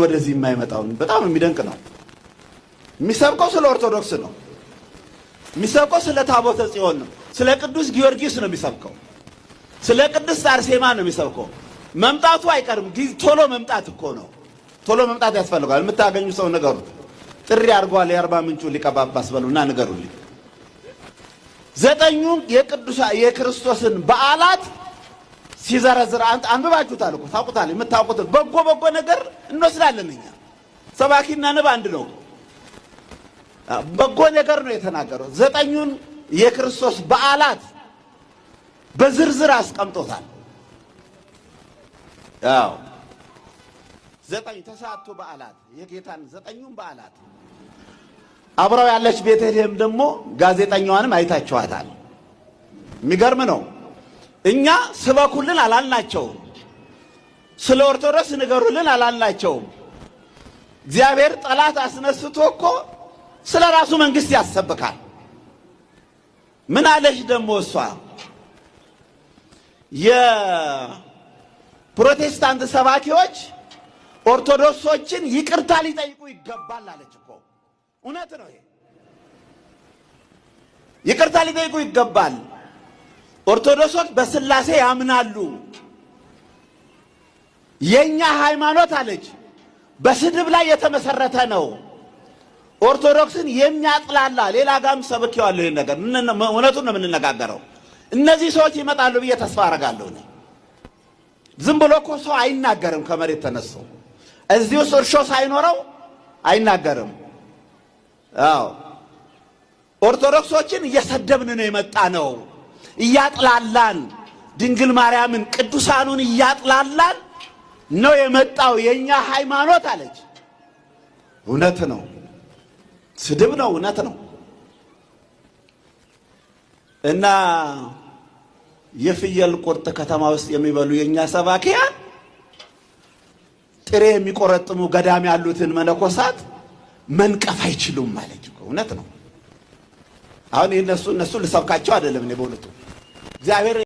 ወደዚህ የማይመጣው በጣም የሚደንቅ ነው። የሚሰብከው ስለ ኦርቶዶክስ ነው። የሚሰብከው ስለ ታቦተ ጽዮን ነው። ስለ ቅዱስ ጊዮርጊስ ነው የሚሰብከው። ስለ ቅድስት አርሴማ ነው የሚሰብከው። መምጣቱ አይቀርም። ቶሎ መምጣት እኮ ነው። ቶሎ መምጣት ያስፈልጋል። የምታገኙ ሰው ንገሩት። ጥሪ አድርጓል። የአርባ ምንጩ ሊቀ ጳጳስ በሉና ንገሩልኝ። ዘጠኙ የክርስቶስን በዓላት ሲዘረዝር አንብባችሁታል እኮ ታውቁታል። የምታውቁት በጎ ነገር እንወስዳለን እኛ። ሰባኪና ንብ አንድ ነው። በጎ ነገር ነው የተናገረው። ዘጠኙን የክርስቶስ በዓላት በዝርዝር አስቀምጦታል። ያው ዘጠኝ ተሳቱ በዓላት የጌታን ዘጠኙን በዓላት አብረው ያለች ቤተልሔም ደግሞ ጋዜጠኛዋንም አይታችኋታል። የሚገርም ነው። እኛ ስበኩልን አላልናቸውም። ስለ ኦርቶዶክስ ንገሩልን አላልናቸውም። እግዚአብሔር ጠላት አስነስቶ እኮ ስለ ራሱ መንግስት ያሰብካል። ምን አለች ደግሞ እሷ? የፕሮቴስታንት ሰባኪዎች ኦርቶዶክሶችን ይቅርታ ሊጠይቁ ይገባል አለች እኮ። እውነት ነው። ይሄ ይቅርታ ሊጠይቁ ይገባል። ኦርቶዶክሶች በስላሴ ያምናሉ። የኛ ሃይማኖት አለች በስድብ ላይ የተመሰረተ ነው። ኦርቶዶክስን የሚያጥላላ ሌላ ጋም ሰብኬዋለሁ። ይሄን ነገር እውነቱን ነው የምንነጋገረው። እነዚህ ሰዎች ይመጣሉ ብዬ ተስፋ አደርጋለሁ። ዝም ብሎ እኮ ሰው አይናገርም። ከመሬት ተነስቶ እዚህ ውስጥ እርሾ ሳይኖረው አይናገርም። አዎ ኦርቶዶክሶችን እየሰደብን ነው የመጣ ነው። እያጥላላን ድንግል ማርያምን ቅዱሳኑን እያጥላላን ነው የመጣው የኛ ሃይማኖት አለች። እውነት ነው። ስድብ ነው። እውነት ነው። እና የፍየል ቁርጥ ከተማ ውስጥ የሚበሉ የኛ ሰባኪያን ጥሬ የሚቆረጥሙ ገዳም ያሉትን መነኮሳት መንቀፍ አይችሉም ማለት ነው። እውነት ነው። አሁን እነሱ ልሰብካቸው አይደለም። እኔ በእውነቱ እግዚአብሔር